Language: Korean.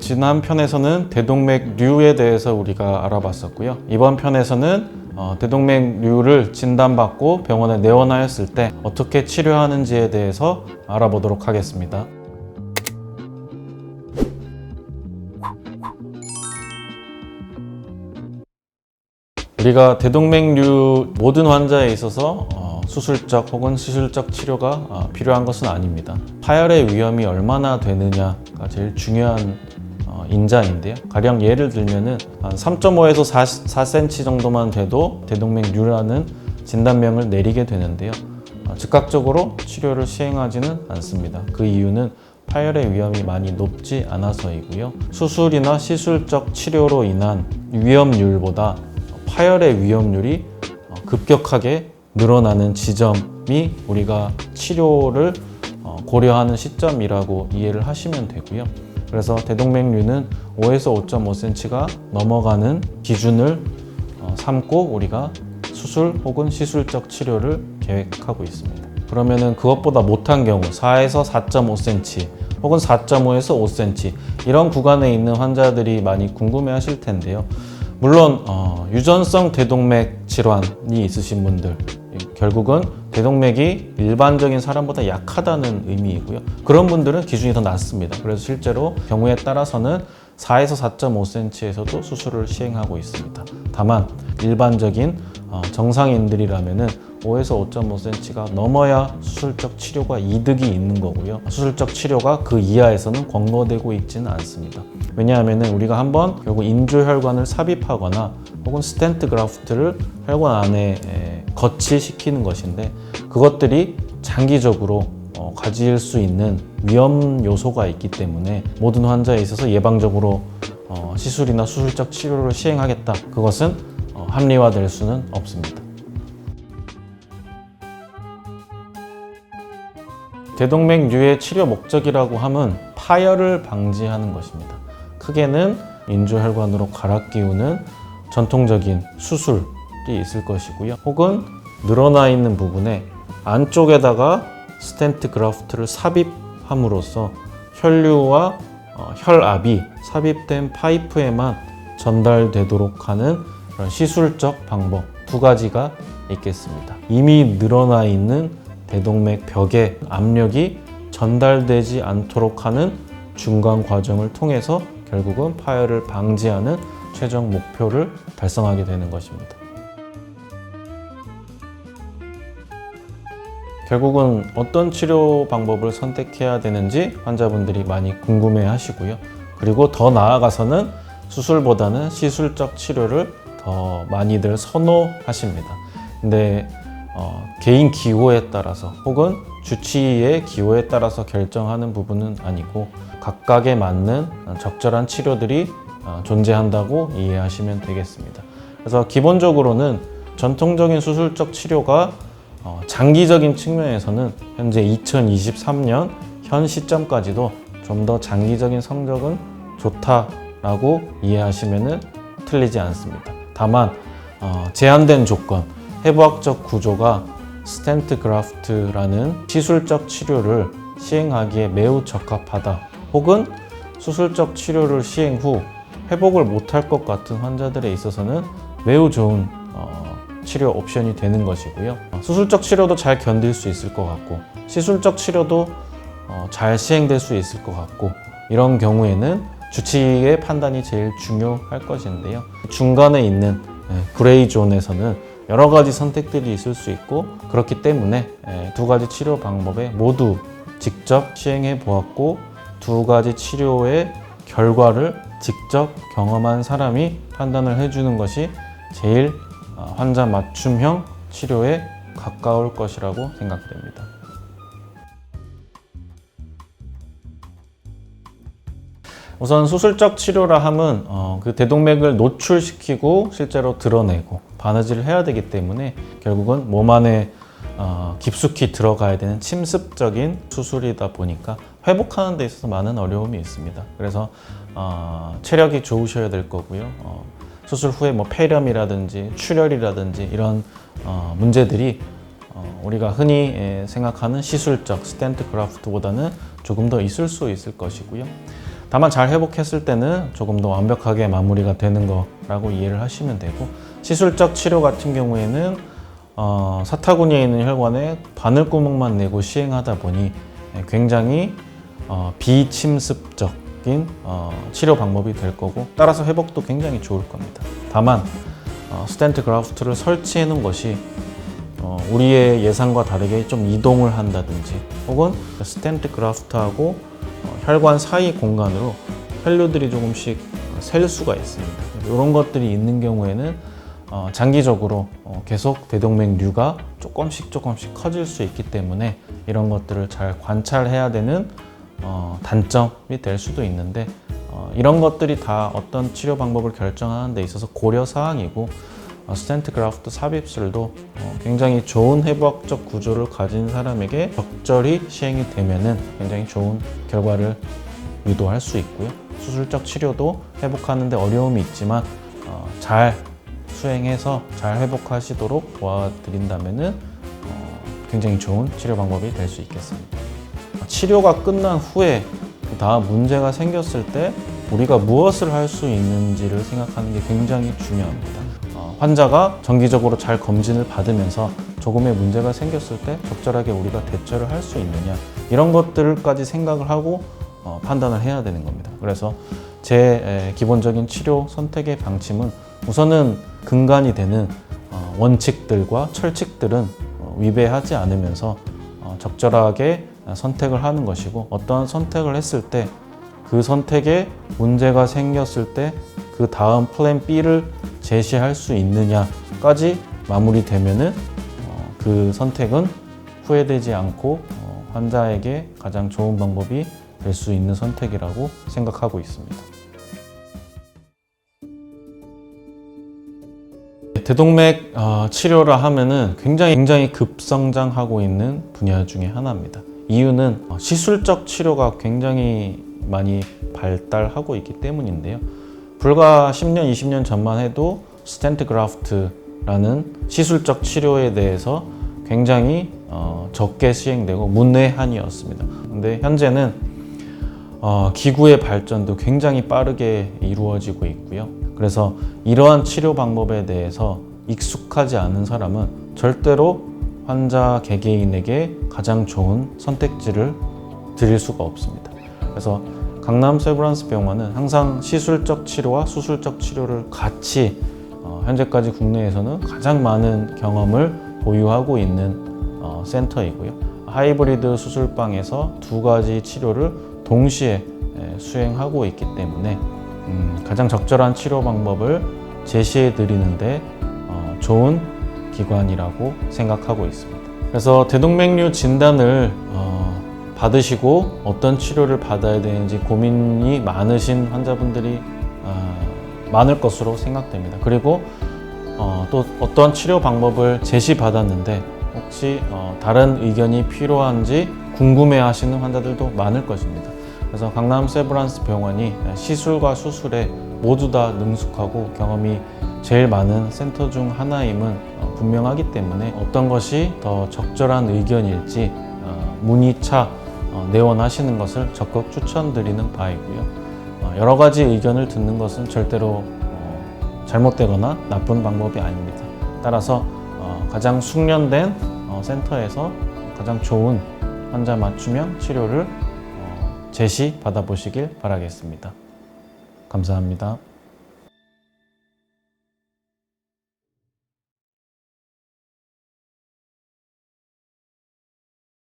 지난 편에서는 대동맥류에 대해서 우리가 알아봤었고요. 이번 편에서는 대동맥류를 진단받고 병원에 내원하였을 때 어떻게 치료하는지에 대해서 알아보도록 하겠습니다. 우리가 대동맥류 모든 환자에 있어서 수술적 혹은 시술적 치료가 필요한 것은 아닙니다. 파열의 위험이 얼마나 되느냐가 제일 중요한 인자인데요. 가령 예를 들면은 한 3.5에서 4cm 정도만 돼도 대동맥류라는 진단명을 내리게 되는데요. 즉각적으로 치료를 시행하지는 않습니다. 그 이유는 파열의 위험이 많이 높지 않아서이고요. 수술이나 시술적 치료로 인한 위험률보다 파열의 위험률이 급격하게 늘어나는 지점이 우리가 치료를 고려하는 시점이라고 이해를 하시면 되고요. 그래서 대동맥류는 5에서 5.5cm가 넘어가는 기준을 삼고 우리가 수술 혹은 시술적 치료를 계획하고 있습니다. 그러면은 그것보다 못한 경우 4에서 4.5cm 혹은 4.5에서 5cm 이런 구간에 있는 환자들이 많이 궁금해 하실 텐데요. 물론 유전성 대동맥 질환이 있으신 분들, 결국은 대동맥이 일반적인 사람보다 약하다는 의미이고요. 그런 분들은 기준이 더 낮습니다. 그래서 실제로 경우에 따라서는 4에서 4.5cm에서도 수술을 시행하고 있습니다. 다만 일반적인 정상인들이라면은 5에서 5.5cm가 넘어야 수술적 치료가 이득이 있는 거고요. 수술적 치료가 그 이하에서는 권고되고 있지는 않습니다. 왜냐하면 우리가 한번 결국 인조혈관을 삽입하거나 혹은 스텐트 그라프트를 혈관 안에 거치시키는 것인데 그것들이 장기적으로 가질 수 있는 위험 요소가 있기 때문에 모든 환자에 있어서 예방적으로 시술이나 수술적 치료를 시행하겠다. 그것은 합리화될 수는 없습니다. 대동맥류의 치료 목적이라고 함은 파열을 방지하는 것입니다. 크게는 인조혈관으로 갈아 끼우는 전통적인 수술이 있을 것이고요. 혹은 늘어나 있는 부분에 안쪽에다가 스텐트 그라프트를 삽입함으로써 혈류와 혈압이 삽입된 파이프에만 전달되도록 하는 그런 시술적 방법 두 가지가 있겠습니다. 이미 늘어나 있는 대동맥 벽에 압력이 전달되지 않도록 하는 중간 과정을 통해서 결국은 파열을 방지하는 최종 목표를 달성하게 되는 것입니다. 결국은 어떤 치료 방법을 선택해야 되는지 환자분들이 많이 궁금해 하시고요. 그리고 더 나아가서는 수술보다는 시술적 치료를 더 많이들 선호하십니다. 근데 개인 기호에 따라서 혹은 주치의의 기호에 따라서 결정하는 부분은 아니고 각각에 맞는 적절한 치료들이 존재한다고 이해하시면 되겠습니다. 그래서 기본적으로는 전통적인 수술적 치료가 장기적인 측면에서는 현재 2023년 현 시점까지도 좀 더 장기적인 성적은 좋다라고 이해하시면 틀리지 않습니다. 다만 제한된 조건, 해부학적 구조가 스텐트 그라프트라는 시술적 치료를 시행하기에 매우 적합하다. 혹은 수술적 치료를 시행 후 회복을 못할 것 같은 환자들에 있어서는 매우 좋은 치료 옵션이 되는 것이고요. 수술적 치료도 잘 견딜 수 있을 것 같고 시술적 치료도 잘 시행될 수 있을 것 같고 이런 경우에는 주치의의 판단이 제일 중요할 것인데요. 중간에 있는 그레이 존에서는 여러 가지 선택들이 있을 수 있고 그렇기 때문에 두 가지 치료 방법에 모두 직접 시행해 보았고 두 가지 치료의 결과를 직접 경험한 사람이 판단을 해주는 것이 제일 환자 맞춤형 치료에 가까울 것이라고 생각됩니다. 우선 수술적 치료라 함은 그 대동맥을 노출시키고 실제로 드러내고 바느질을 해야 되기 때문에 결국은 몸 안에 깊숙이 들어가야 되는 침습적인 수술이다 보니까 회복하는 데 있어서 많은 어려움이 있습니다. 그래서 체력이 좋으셔야 될 거고요. 수술 후에 뭐 폐렴이라든지 출혈이라든지 이런 문제들이 우리가 흔히 생각하는 시술적 스텐트 그라프트보다는 조금 더 있을 수 있을 것이고요. 다만 잘 회복했을 때는 조금 더 완벽하게 마무리가 되는 거라고 이해를 하시면 되고, 시술적 치료 같은 경우에는 사타구니에 있는 혈관에 바늘구멍만 내고 시행하다 보니 굉장히 비침습적인 치료 방법이 될 거고, 따라서 회복도 굉장히 좋을 겁니다. 다만 스텐트 그라프트를 설치해 놓은 것이 우리의 예상과 다르게 좀 이동을 한다든지, 혹은 스텐트 그라프트하고 혈관 사이 공간으로 혈류들이 조금씩 셀 수가 있습니다. 이런 것들이 있는 경우에는 장기적으로 계속 대동맥류가 조금씩 커질 수 있기 때문에 이런 것들을 잘 관찰해야 되는 단점이 될 수도 있는데, 이런 것들이 다 어떤 치료 방법을 결정하는 데 있어서 고려 사항이고, 스텐트 그라프트 삽입술도 굉장히 좋은 회복적 구조를 가진 사람에게 적절히 시행이 되면은 굉장히 좋은 결과를 유도할 수 있고요. 수술적 치료도 회복하는 데 어려움이 있지만 잘 수행해서 잘 회복하시도록 도와드린다면은 굉장히 좋은 치료 방법이 될 수 있겠습니다. 치료가 끝난 후에 그 다음 문제가 생겼을 때 우리가 무엇을 할 수 있는지를 생각하는 게 굉장히 중요합니다. 환자가 정기적으로 잘 검진을 받으면서 조금의 문제가 생겼을 때 적절하게 우리가 대처를 할 수 있느냐, 이런 것들까지 생각을 하고 판단을 해야 되는 겁니다. 그래서 제 기본적인 치료 선택의 방침은 우선은 근간이 되는 원칙들과 철칙들은 위배하지 않으면서 적절하게 선택을 하는 것이고, 어떠한 선택을 했을 때 그 선택에 문제가 생겼을 때 그 다음 플랜 B를 제시할 수 있느냐까지 마무리되면은 그 선택은 후회되지 않고 환자에게 가장 좋은 방법이 될 수 있는 선택이라고 생각하고 있습니다. 대동맥 치료라 하면은 굉장히 급성장하고 있는 분야 중에 하나입니다. 이유는 시술적 치료가 굉장히 많이 발달하고 있기 때문인데요. 불과 10년, 20년 전만 해도 스텐트 그라프트라는 시술적 치료에 대해서 굉장히 적게 시행되고 문외한이었습니다. 근데 현재는 기구의 발전도 굉장히 빠르게 이루어지고 있고요. 그래서 이러한 치료 방법에 대해서 익숙하지 않은 사람은 절대로 환자 개개인에게 가장 좋은 선택지를 드릴 수가 없습니다. 그래서 강남 세브란스 병원은 항상 시술적 치료와 수술적 치료를 같이 현재까지 국내에서는 가장 많은 경험을 보유하고 있는 센터이고요. 하이브리드 수술방에서 두 가지 치료를 동시에 수행하고 있기 때문에 가장 적절한 치료 방법을 제시해 드리는데 좋은 기관이라고 생각하고 있습니다. 그래서 대동맥류 진단을 받으시고 어떤 치료를 받아야 되는지 고민이 많으신 환자분들이 많을 것으로 생각됩니다. 그리고 또 어떤 치료 방법을 제시받았는데 혹시 다른 의견이 필요한지 궁금해 하시는 환자들도 많을 것입니다. 그래서 강남 세브란스 병원이 시술과 수술에 모두 다 능숙하고 경험이 제일 많은 센터 중 하나임은 분명하기 때문에 어떤 것이 더 적절한 의견일지 문의차 내원하시는 것을 적극 추천드리는 바이고요. 여러 가지 의견을 듣는 것은 절대로 잘못되거나 나쁜 방법이 아닙니다. 따라서 가장 숙련된 센터에서 가장 좋은 환자 맞춤형 치료를 제시 받아보시길 바라겠습니다. 감사합니다.